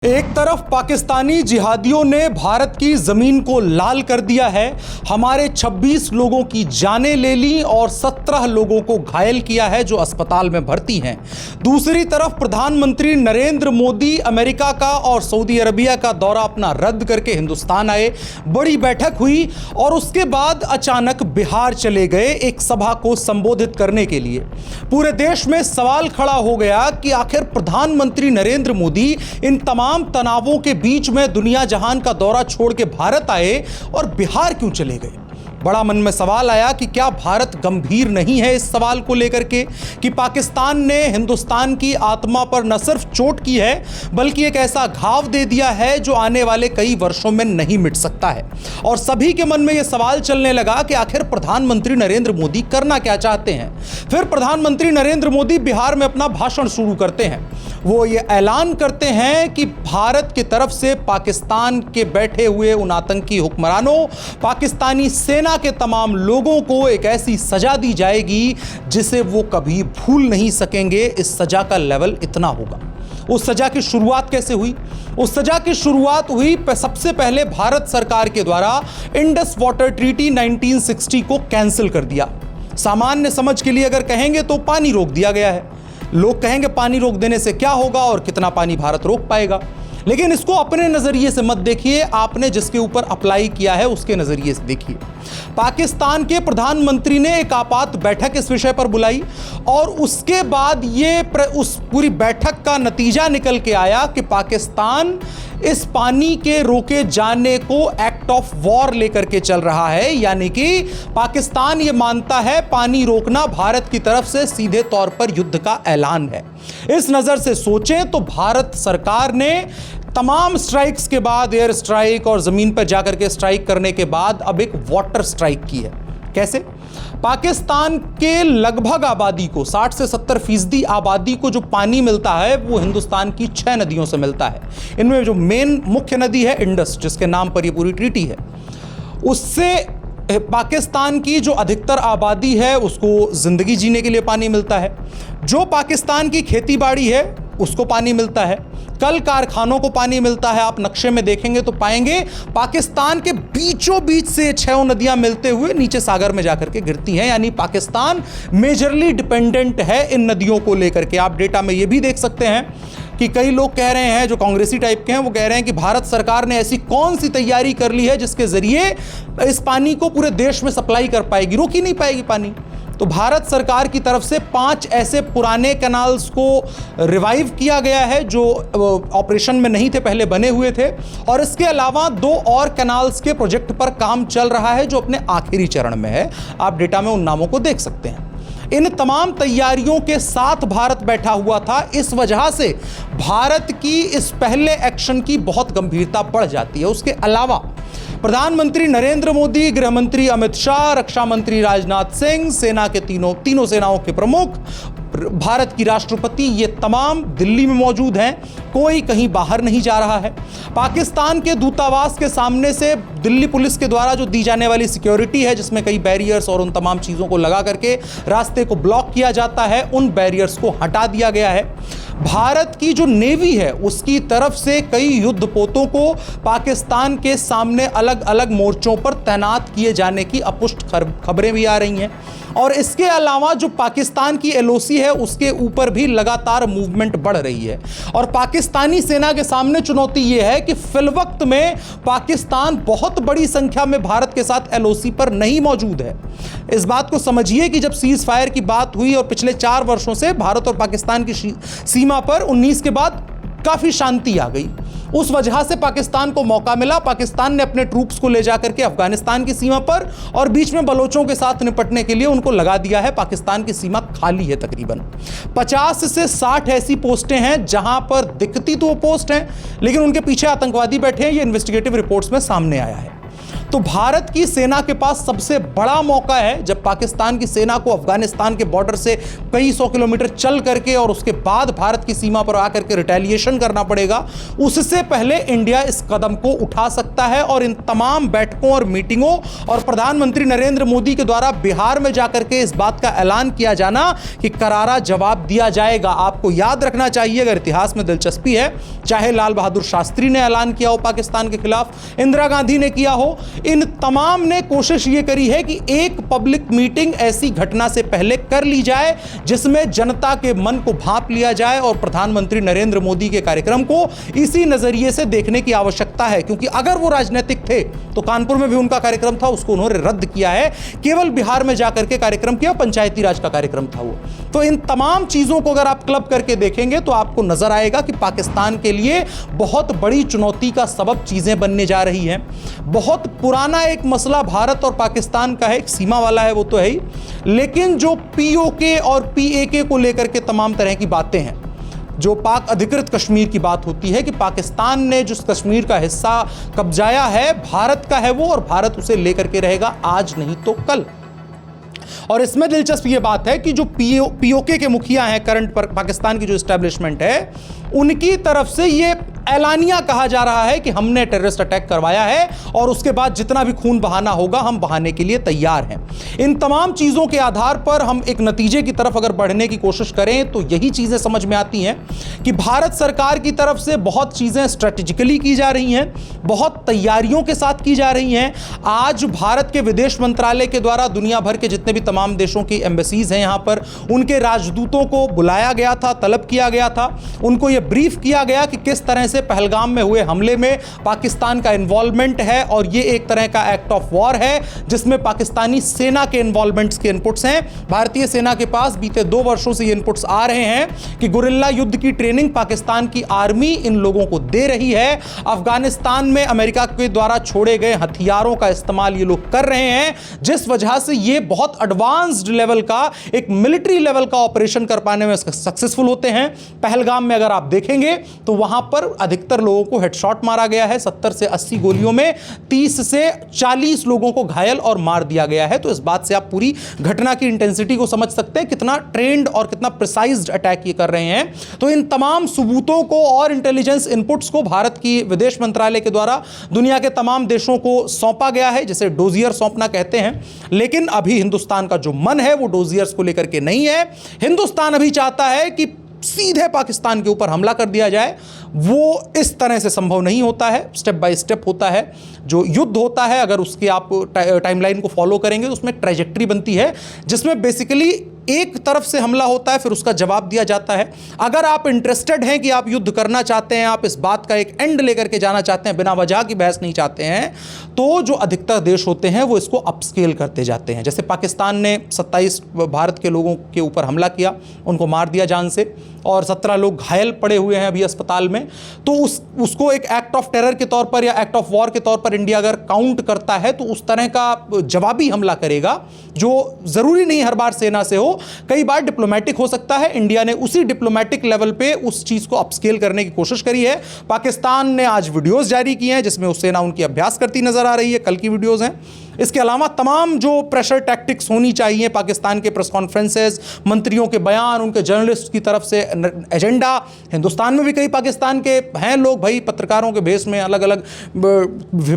एक तरफ पाकिस्तानी जिहादियों ने भारत की जमीन को लाल कर दिया है, हमारे 26 लोगों की जानें ले ली और 17 लोगों को घायल किया है जो अस्पताल में भर्ती हैं। दूसरी तरफ प्रधानमंत्री नरेंद्र मोदी अमेरिका का और सऊदी अरबिया का दौरा अपना रद्द करके हिंदुस्तान आए, बड़ी बैठक हुई और उसके बाद अचानक बिहार चले गए एक सभा को संबोधित करने के लिए। पूरे देश में सवाल खड़ा हो गया कि आखिर प्रधानमंत्री नरेंद्र मोदी इन तमाम तनावों के बीच में दुनिया जहान का दौरा छोड़ के भारत आए और बिहार क्यों चले गए। बड़ा मन में सवाल आया कि क्या भारत गंभीर नहीं है इस सवाल को लेकर के कि पाकिस्तान ने हिंदुस्तान की आत्मा पर न सिर्फ चोट की है बल्कि एक ऐसा घाव दे दिया है जो आने वाले कई वर्षों में नहीं मिट सकता है। और सभी के मन में यह सवाल चलने लगा कि आखिर प्रधानमंत्री नरेंद्र मोदी करना क्या चाहते हैं। फिर प्रधानमंत्री नरेंद्र मोदी बिहार में अपना भाषण शुरू करते हैं। वो ये ऐलान करते हैं कि भारत की तरफ से पाकिस्तान के बैठे हुए उन आतंकी हुक्मरानों, पाकिस्तानी सेना के तमाम लोगों को एक ऐसी सजा दी जाएगी जिसे वो कभी भूल नहीं सकेंगे। इस सजा का लेवल इतना होगा। उस सजा की शुरुआत कैसे हुई? उस सजा की शुरुआत हुई सबसे पहले भारत सरकार के द्वारा इंडस वाटर ट्रीटी 1960 को कैंसिल कर दिया। सामान्य समझ के लिए अगर कहेंगे तो पानी रोक दिया गया है। लोग कहेंगे पानी रोक देने से क्या होगा और कितना पानी भारत रोक पाएगा, लेकिन इसको अपने नजरिए से मत देखिए, आपने जिसके ऊपर अप्लाई किया है उसके नजरिए से देखिए। पाकिस्तान के प्रधानमंत्री ने एक आपात बैठक इस विषय पर बुलाई और उसके बाद उस पूरी बैठक का नतीजा निकल के आया कि पाकिस्तान इस पानी के रोके जाने को एक्ट ऑफ वॉर लेकर के चल रहा है, यानी कि पाकिस्तान ये मानता है पानी रोकना भारत की तरफ से सीधे तौर पर युद्ध का ऐलान है। इस नजर से सोचें तो भारत सरकार ने तमाम स्ट्राइक्स के बाद, एयर स्ट्राइक और जमीन पर जाकर के स्ट्राइक करने के बाद अब एक वाटर स्ट्राइक की है। कैसे? पाकिस्तान के लगभग आबादी को 60 से 70% आबादी को जो पानी मिलता है वो हिंदुस्तान की 6 नदियों से मिलता है। इनमें जो मेन मुख्य नदी है इंडस, जिसके नाम पर ये पूरी ट्रीटी है, उससे पाकिस्तान की जो अधिकतर आबादी है उसको जिंदगी जीने के लिए पानी मिलता है। जो पाकिस्तान की खेती बाड़ी है उसको पानी मिलता है, कल कारखानों को पानी मिलता है। आप नक्शे में देखेंगे तो पाएंगे पाकिस्तान के बीचों बीच से 6 नदियां मिलते हुए नीचे सागर में जाकर के गिरती हैं, यानी पाकिस्तान मेजरली डिपेंडेंट है इन नदियों को लेकर के। आप डेटा में ये भी देख सकते हैं कि कई लोग कह रहे हैं, जो कांग्रेसी टाइप के हैं, वो कह रहे हैं कि भारत सरकार ने ऐसी कौन सी तैयारी कर ली है जिसके जरिए इस पानी को पूरे देश में सप्लाई कर पाएगी, रोक ही नहीं पाएगी पानी। तो भारत सरकार की तरफ से 5 ऐसे पुराने कैनाल्स को रिवाइव किया गया है जो ऑपरेशन में नहीं थे, पहले बने हुए थे, और इसके अलावा 2 और कैनाल्स के प्रोजेक्ट पर काम चल रहा है जो अपने आखिरी चरण में है। आप डेटा में उन नामों को देख सकते हैं। इन तमाम तैयारियों के साथ भारत बैठा हुआ था। इस वजह से भारत की इस पहले एक्शन की बहुत गंभीरता बढ़ जाती है। उसके अलावा प्रधानमंत्री नरेंद्र मोदी, गृह मंत्री अमित शाह, रक्षा मंत्री राजनाथ सिंह, सेना के तीनों सेनाओं के प्रमुख, भारत की राष्ट्रपति, ये तमाम दिल्ली में मौजूद हैं। कोई कहीं बाहर नहीं जा रहा है। पाकिस्तान के दूतावास के सामने से दिल्ली पुलिस के द्वारा जो दी जाने वाली सिक्योरिटी है, जिसमें कई बैरियर्स और उन तमाम चीज़ों को लगा करके रास्ते को ब्लॉक किया जाता है, उन बैरियर्स को हटा दिया गया है। भारत की जो नेवी है उसकी तरफ से कई युद्धपोतों को पाकिस्तान के सामने अलग अलग मोर्चों पर तैनात किए जाने की अपुष्ट खबरें भी आ रही हैं। और इसके अलावा जो पाकिस्तान की एलओसी है उसके ऊपर भी लगातार मूवमेंट बढ़ रही है। और पाकिस्तानी सेना के सामने चुनौती यह है कि फिलवक्त में पाकिस्तान बहुत बड़ी संख्या में भारत के साथ एलओसी पर नहीं मौजूद है। इस बात को समझिए कि जब सीज फायर की बात हुई और पिछले 4 वर्षों से भारत और पाकिस्तान की सीमा पर 19 के बाद काफी शांति आ गई, उस वजह से पाकिस्तान को मौका मिला। पाकिस्तान ने अपने ट्रूप्स को ले जाकर के अफगानिस्तान की सीमा पर और बीच में बलोचों के साथ निपटने के लिए उनको लगा दिया है। पाकिस्तान की सीमा खाली है, तकरीबन 50 से 60 ऐसी पोस्टें हैं जहां पर दिखती तो वो पोस्ट हैं लेकिन उनके पीछे आतंकवादी बैठे हैं। ये इन्वेस्टिगेटिव रिपोर्ट्स में सामने आया है। तो भारत की सेना के पास सबसे बड़ा मौका है, जब जब पाकिस्तान की सेना को अफगानिस्तान के बॉर्डर से कई 100 किलोमीटर चल करके और उसके बाद भारत की सीमा पर आकर के रिटेलिएशन करना पड़ेगा, उससे पहले इंडिया इस कदम को उठा सकता है। और इन तमाम बैठकों और मीटिंगों और प्रधानमंत्री नरेंद्र मोदी के द्वारा बिहार में जाकर के इस बात का ऐलान किया जाना कि करारा जवाब दिया जाएगा। आपको याद रखना चाहिए, अगर इतिहास में दिलचस्पी है, चाहे लाल बहादुर शास्त्री ने ऐलान किया हो पाकिस्तान के खिलाफ, इंदिरा गांधी ने किया हो, इन तमाम ने कोशिश यह करी है कि एक पब्लिक मीटिंग ऐसी घटना से पहले कर ली जाए जिसमें जनता के मन को भांप लिया जाए। और प्रधानमंत्री नरेंद्र मोदी के कार्यक्रम को इसी नजरिए से देखने की आवश्यकता है, क्योंकि अगर वो राजनीतिक थे तो कानपुर में भी उनका कार्यक्रम था, उसको उन्होंने रद्द किया है, केवल बिहार में जाकर के कार्यक्रम किया, पंचायती राज का कार्यक्रम था वो। तो इन तमाम चीजों को अगर आप क्लब करके देखेंगे तो आपको नजर आएगा कि पाकिस्तान के लिए बहुत बड़ी चुनौती का सबब चीजें बनने जा रही हैं। बहुत पुराना एक मसला भारत और पाकिस्तान का है, एक सीमा वाला है, वो तो है ही, लेकिन जो पीओके और पीएके को लेकर के तमाम तरह की बातें हैं, जो पाक अधिकृत कश्मीर की बात होती है कि पाकिस्तान ने जिस कश्मीर का हिस्सा कब्जाया है, भारत का है वो, और भारत उसे लेकर के रहेगा आज नहीं तो कल। और इसमें दिलचस्प ये बात है कि जो पीओके के मुखिया हैं, करंट पाकिस्तान की जो एस्टेब्लिशमेंट है, उनकी तरफ से ये ऐलानिया कहा जा रहा है कि हमने टेररिस्ट अटैक करवाया है और उसके बाद जितना भी खून बहाना होगा हम बहाने के लिए तैयार हैं। इन तमाम चीज़ों के आधार पर हम एक नतीजे की तरफ अगर बढ़ने की कोशिश करें तो यही चीज़ें समझ में आती हैं कि भारत सरकार की तरफ से बहुत चीज़ें स्ट्रेटेजिकली की जा रही हैं, बहुत तैयारियों के साथ की जा रही हैं। आज भारत के विदेश मंत्रालय के द्वारा दुनिया भर के जितने भी तमाम देशों की एम्बेसीज हैं यहाँ पर, उनके राजदूतों को बुलाया गया था, तलब किया गया था, उनको यह ब्रीफ किया गया कि किस तरह से पहलगाम में हुए हमले में पाकिस्तान का इन्वॉल्वमेंट है और ये एक तरह का एक्ट ऑफ वॉर है जिसमें पाकिस्तानी सेना के इन्वॉल्वमेंट्स के इनपुट्स हैं। भारतीय सेना के पास बीते 2 वर्षों से ये इनपुट्स आ रहे हैं कि गुरिल्ला युद्ध की ट्रेनिंग पाकिस्तान की आर्मी इन लोगों को दे रही है। अफगानिस्तान में अमेरिका के द्वारा छोड़े गए हथियारों का इस्तेमाल ये लोग कर रहे हैं, जिस वजह से ये बहुत एडवांस्ड लेवल का एक मिलिट्री लेवल का ऑपरेशन कर पाने में सक्सेसफुल होते हैं। पहलगाम में अगर आप देखेंगे तो वहां पर अधिकतर लोगों को हेडशॉट मारा गया है, 70 से 80 गोलियों में 30 से 40 लोगों को घायल और मार दिया गया है। तो इस बात से आप पूरी घटना की इंटेंसिटी को समझ सकते हैं, कितना ट्रेंड और कितना प्रिसाइज्ड अटैक ये कर रहे हैं। तो इन तमाम सबूतों को और इंटेलिजेंस इनपुट्स को भारत की विदेश मंत्रालय के द्वारा दुनिया के तमाम देशों को सौंपा गया है, जिसे डोजियर सौंपना कहते हैं। लेकिन अभी हिंदुस्तान का जो मन है वो डोजियर्स को लेकर के नहीं है। हिंदुस्तान अभी चाहता है कि सीधे पाकिस्तान के ऊपर हमला कर दिया जाए। वो इस तरह से संभव नहीं होता है, स्टेप बाय स्टेप होता है। जो युद्ध होता है, अगर उसके आप टाइमलाइन को फॉलो करेंगे तो उसमें ट्रैजेक्टरी बनती है जिसमें बेसिकली एक तरफ से हमला होता है, फिर उसका जवाब दिया जाता है। अगर आप इंटरेस्टेड हैं कि आप युद्ध करना चाहते हैं, आप इस बात का एक एंड लेकर के जाना चाहते हैं, बिना वजह की बहस नहीं चाहते हैं, तो जो अधिकतर देश होते हैं वो इसको अपस्केल करते जाते हैं। जैसे पाकिस्तान ने 27 भारत के लोगों के ऊपर हमला किया, उनको मार दिया जान से, और 17 लोग घायल पड़े हुए हैं अभी अस्पताल में। तो उसको एक एक्ट ऑफ टेरर के तौर पर या एक्ट ऑफ वॉर के तौर पर इंडिया अगर काउंट करता है तो उस तरह का जवाबी हमला करेगा, जो ज़रूरी नहीं हर बार सेना से हो, कई बार डिप्लोमेटिक हो सकता है। इंडिया ने उसी डिप्लोमेटिक लेवल पे उस चीज़ को अपस्केल करने की कोशिश करी है। पाकिस्तान ने आज वीडियोस जारी की हैं जिसमें उस सेना उनकी अभ्यास करती नजर आ रही है, कल की वीडियोस हैं। इसके अलावा तमाम जो प्रेशर टैक्टिक्स होनी चाहिए, पाकिस्तान के प्रेस कॉन्फ्रेंसेस, मंत्रियों के बयान, उनके जर्नलिस्ट की तरफ से एजेंडा, हिंदुस्तान में भी कई पाकिस्तान के हैं लोग भाई पत्रकारों के भेष में, अलग अलग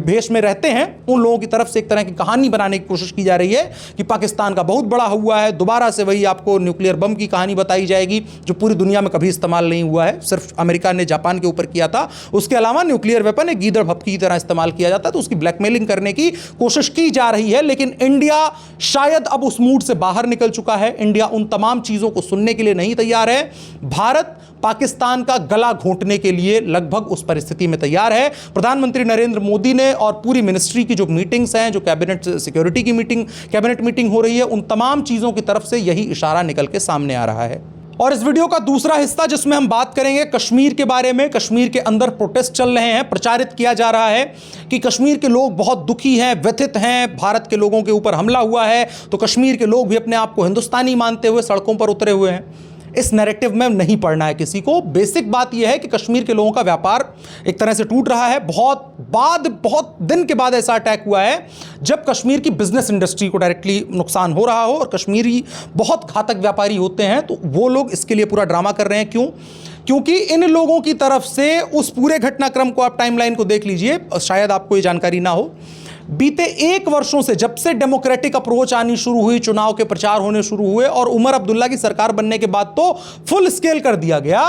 भेष में रहते हैं, उन लोगों की तरफ से एक तरह की कहानी बनाने की कोशिश की जा रही है कि पाकिस्तान का बहुत बड़ा हुआ है। दोबारा से वही आपको न्यूक्लियर बम की कहानी बताई जाएगी जो पूरी दुनिया में कभी इस्तेमाल नहीं हुआ है, सिर्फ अमेरिका ने जापान के ऊपर किया था। उसके अलावा न्यूक्लियर वेपन एक गीदड़ भपकी की तरह इस्तेमाल किया जाता है, तो उसकी ब्लैकमेलिंग करने की कोशिश की जा रही है। लेकिन इंडिया शायद अब उस मूड से बाहर निकल चुका है। इंडिया उन तमाम चीजों को सुनने के लिए नहीं तैयार है। भारत पाकिस्तान का गला घोंटने के लिए लगभग उस परिस्थिति में तैयार है। प्रधानमंत्री नरेंद्र मोदी ने और पूरी मिनिस्ट्री की जो मीटिंग्स हैं, जो कैबिनेट सिक्योरिटी की मीटिंग, कैबिनेट मीटिंग हो रही है, उन तमाम चीजों की तरफ से यही इशारा निकल के सामने आ रहा है। और इस वीडियो का दूसरा हिस्सा जिसमें हम बात करेंगे कश्मीर के बारे में। कश्मीर के अंदर प्रोटेस्ट चल रहे हैं, प्रचारित किया जा रहा है कि कश्मीर के लोग बहुत दुखी हैं, व्यथित हैं, भारत के लोगों के ऊपर हमला हुआ है तो कश्मीर के लोग भी अपने आप को हिंदुस्तानी मानते हुए सड़कों पर उतरे हुए हैं। इस नैरेटिव में नहीं पड़ना है किसी को। बेसिक बात यह है कि कश्मीर के लोगों का व्यापार एक तरह से टूट रहा है। बहुत दिन के बाद ऐसा अटैक हुआ है जब कश्मीर की बिजनेस इंडस्ट्री को डायरेक्टली नुकसान हो रहा हो, और कश्मीरी बहुत घातक व्यापारी होते हैं, तो वो लोग इसके लिए पूरा ड्रामा कर रहे हैं। क्यों? क्योंकि इन लोगों की तरफ से उस पूरे घटनाक्रम को आप टाइमलाइन को देख लीजिए, शायद आपको ये जानकारी ना हो, बीते 1 वर्षों से जब से डेमोक्रेटिक अप्रोच आनी शुरू हुई, चुनाव के प्रचार होने शुरू हुए और उमर अब्दुल्ला की सरकार बनने के बाद तो फुल स्केल कर दिया गया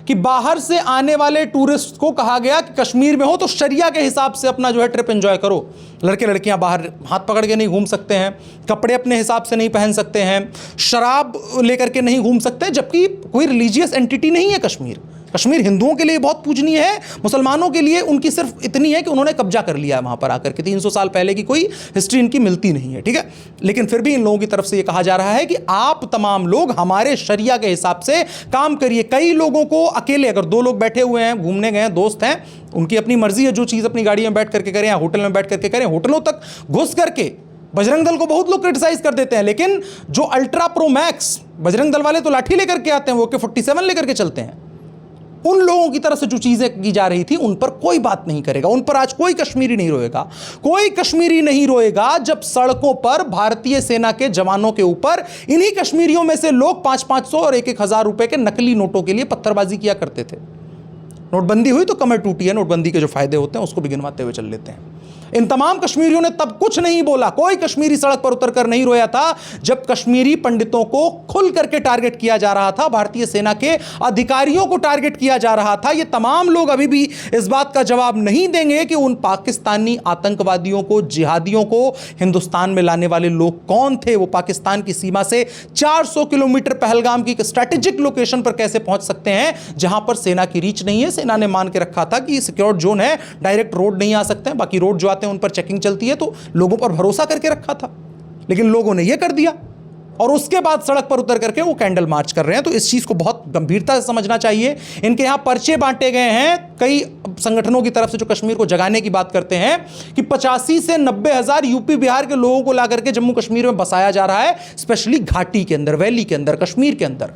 कि बाहर से आने वाले टूरिस्ट को कहा गया कि कश्मीर में हो तो शरिया के हिसाब से अपना जो है ट्रिप एंजॉय करो। लड़के लड़कियां बाहर हाथ पकड़ के नहीं घूम सकते हैं, कपड़े अपने हिसाब से नहीं पहन सकते हैं, शराब लेकर के नहीं घूम सकते, जबकि कोई रिलीजियस एंटिटी नहीं है कश्मीर। कश्मीर हिंदुओं के लिए बहुत पूजनीय है, मुसलमानों के लिए उनकी सिर्फ इतनी है कि उन्होंने कब्जा कर लिया है वहां पर आकर के। 300 साल पहले की कोई हिस्ट्री इनकी मिलती नहीं है, ठीक है। लेकिन फिर भी इन लोगों की तरफ से यह कहा जा रहा है कि आप तमाम लोग हमारे शरिया के हिसाब से काम करिए। कई लोगों को अकेले, अगर 2 लोग बैठे हुए हैं, घूमने गए हैं, दोस्त हैं, उनकी अपनी मर्जी है जो चीज़ अपनी गाड़ी में बैठ करके करें या होटल में बैठ करके करें। होटलों तक घुस करके बजरंग दल को बहुत लोग क्रिटिसाइज कर देते हैं, लेकिन जो ultra pro max Bajrang Dal वाले तो लाठी लेकर के आते हैं, वो AK-47 लेकर के चलते हैं। उन लोगों की तरफ से जो चीजें की जा रही थी उन पर कोई बात नहीं करेगा, उन पर आज कोई कश्मीरी नहीं रोएगा। कोई कश्मीरी नहीं रोएगा जब सड़कों पर भारतीय सेना के जवानों के ऊपर इन्हीं कश्मीरियों में से लोग 500-500 और 1,000 रुपए के नकली नोटों के लिए पत्थरबाजी किया करते थे। नोटबंदी हुई तो कमर टूटी है, नोटबंदी के जो फायदे होते हैं उसको भी गिनवाते हुए चल लेते हैं। इन तमाम कश्मीरियों ने तब कुछ नहीं बोला, कोई कश्मीरी सड़क पर उतरकर नहीं रोया था जब कश्मीरी पंडितों को खुल करके टारगेट किया जा रहा था, भारतीय सेना के अधिकारियों को टारगेट किया जा रहा था। ये तमाम लोग अभी भी इस बात का जवाब नहीं देंगे कि उन पाकिस्तानी आतंकवादियों को, जिहादियों को हिंदुस्तान में लाने वाले लोग कौन थे। वो पाकिस्तान की सीमा से 400 किलोमीटर पहलगाम की स्ट्रैटेजिक लोकेशन पर कैसे पहुंच सकते हैं जहां पर सेना की रीच नहीं है। सेना ने मान के रखा था कि सिक्योर्ड जोन है, डायरेक्ट रोड नहीं आ सकते हैं, बाकी रोड जो उन पर चेकिंग चलती है, तो लोगों पर भरोसा करके रखा था। लेकिन लोगों ने यह कर दिया और उसके बाद सड़क पर उतर करके वो कैंडल मार्च कर रहे हैं। तो इस चीज को बहुत गंभीरता से समझना चाहिए। इनके यहां पर्चे बांटे गए हैं कई संगठनों की तरफ से जो कश्मीर को जगाने की बात करते हैं कि 85 से 90 हजार यूपी बिहार के लोगों को लाकर के जम्मू कश्मीर में बसाया जा रहा है, स्पेशली घाटी के अंदर, वैली के अंदर, कश्मीर के अंदर।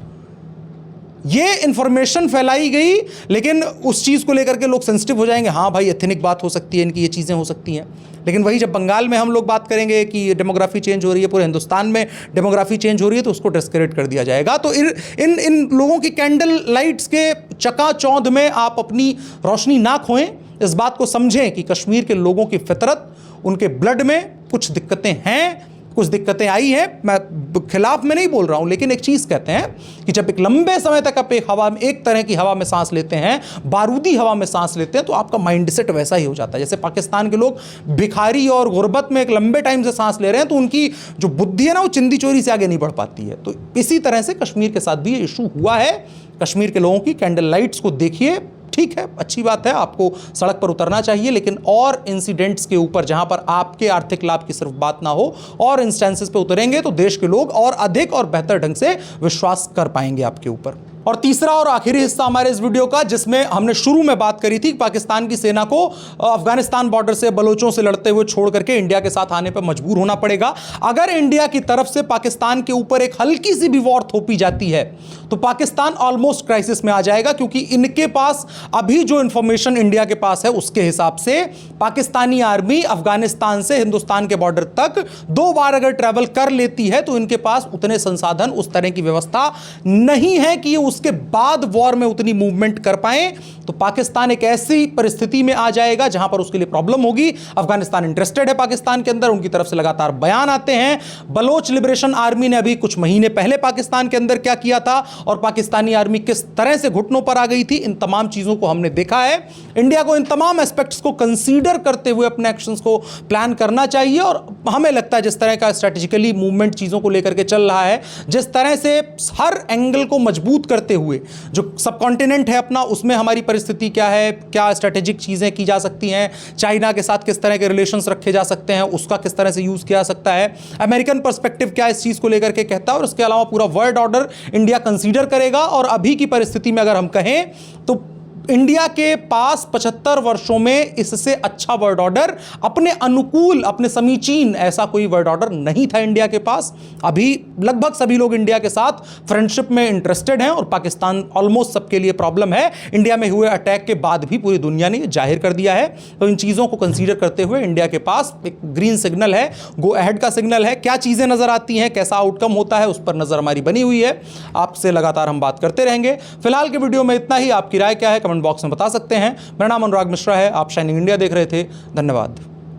ये इंफॉर्मेशन फैलाई गई, लेकिन उस चीज़ को लेकर के लोग सेंसिटिव हो जाएंगे। हाँ भाई, एथनिक बात हो सकती है, इनकी ये चीज़ें हो सकती हैं। लेकिन वही जब बंगाल में हम लोग बात करेंगे कि डेमोग्राफी चेंज हो रही है, पूरे हिंदुस्तान में डेमोग्राफी चेंज हो रही है, तो उसको डिस्क्रेडिट कर दिया जाएगा। तो इन लोगों की कैंडल लाइट्स के चकाचौंध में आप अपनी रोशनी ना खोएं। इस बात को समझें कि कश्मीर के लोगों की फितरत, उनके ब्लड में कुछ दिक्कतें हैं, कुछ दिक्कतें आई हैं। मैं खिलाफ में नहीं बोल रहा हूं, लेकिन एक चीज़ कहते हैं कि जब एक लंबे समय तक आप एक तरह की हवा में सांस लेते हैं, बारूदी हवा में सांस लेते हैं, तो आपका माइंड सेट वैसा ही हो जाता है। जैसे पाकिस्तान के लोग भिखारी और गुर्बत में एक लंबे टाइम से सांस ले रहे हैं, तो उनकी जो बुद्धि है ना, वो चिंदी चोरी से आगे नहीं बढ़ पाती है। तो इसी तरह से कश्मीर के साथ भी ये इशू हुआ है। कश्मीर के लोगों की कैंडल लाइट्स को देखिए, ठीक है, अच्छी बात है, आपको सड़क पर उतरना चाहिए, लेकिन और इंसिडेंट्स के ऊपर जहां पर आपके आर्थिक लाभ की सिर्फ बात ना हो, और इंस्टेंसेस पे उतरेंगे तो देश के लोग और अधिक और बेहतर ढंग से विश्वास कर पाएंगे आपके ऊपर। और तीसरा और आखिरी हिस्सा हमारे इस वीडियो का, जिसमें हमने शुरू में बात करी थी, पाकिस्तान की सेना को अफगानिस्तान बॉर्डर से बलोचों से लड़ते हुए छोड़ करके इंडिया के साथ आने पर मजबूर होना पड़ेगा। अगर इंडिया की तरफ से पाकिस्तान के ऊपर एक हल्की सी भी वॉर थोपी जाती है तो पाकिस्तान ऑलमोस्ट क्राइसिस में आ जाएगा, क्योंकि इनके पास अभी जो इंफॉर्मेशन इंडिया के पास है उसके हिसाब से पाकिस्तानी आर्मी अफगानिस्तान से हिंदुस्तान के बॉर्डर तक 2 बार अगर ट्रैवल कर लेती है तो इनके पास उतने संसाधन, उस तरह की व्यवस्था नहीं है कि उसके बाद वॉर में उतनी मूवमेंट कर पाए। तो पाकिस्तान एक ऐसी परिस्थिति में आ जाएगा जहां पर उसके लिए प्रॉब्लम होगी। अफगानिस्तान इंटरेस्टेड है पाकिस्तान के अंदर, उनकी तरफ से लगातार बयान आते हैं। बलोच लिबरेशन आर्मी ने अभी कुछ महीने पहले पाकिस्तान के अंदर क्या किया था और पाकिस्तानी आर्मी किस तरह से घुटनों पर आ गई थी, इन तमाम चीजों को हमने देखा है। इंडिया को इन तमाम एस्पेक्ट्स को कंसीडर करते हुए अपने एक्शंस को प्लान करना चाहिए। और हमें लगता है जिस तरह का स्ट्रेटेजिकली मूवमेंट चीजों को लेकर के चल रहा है, जिस तरह से हर एंगल को मजबूत करते हुए जो सब कॉन्टिनेंट है अपना, उसमें हमारी परिस्थिति क्या है, क्या स्ट्रेटेजिक चीजें की जा सकती हैं, चाइना के साथ किस तरह के रिलेशंस रखे जा सकते हैं, उसका किस तरह से यूज किया जा सकता है, अमेरिकन पर्सपेक्टिव क्या इस चीज को लेकर के कहता है, और इसके अलावा पूरा वर्ल्ड ऑर्डर इंडिया कंसीडर करेगा। और अभी की परिस्थिति में अगर हम कहें तो इंडिया के पास 75 वर्षों में इससे अच्छा वर्ल्ड ऑर्डर, अपने अनुकूल, अपने समीचीन ऐसा कोई वर्ल्ड ऑर्डर नहीं था इंडिया के पास। अभी लगभग सभी लोग इंडिया के साथ फ्रेंडशिप में इंटरेस्टेड हैं और पाकिस्तान ऑलमोस्ट सबके लिए प्रॉब्लम है। इंडिया में हुए अटैक के बाद भी पूरी दुनिया ने जाहिर कर दिया है। तो इन चीज़ों को कंसीडर करते हुए इंडिया के पास एक ग्रीन सिग्नल है, गो अहेड का सिग्नल है। क्या चीज़ें नजर आती हैं, कैसा आउटकम होता है, उस पर नजर हमारी बनी हुई है। आपसे लगातार हम बात करते रहेंगे। फिलहाल के वीडियो में इतना ही। आपकी राय क्या है कमेंट बॉक्स में बता सकते हैं। मेरा नाम अनुराग मिश्रा है, आप शाइनिंग इंडिया देख रहे थे। धन्यवाद।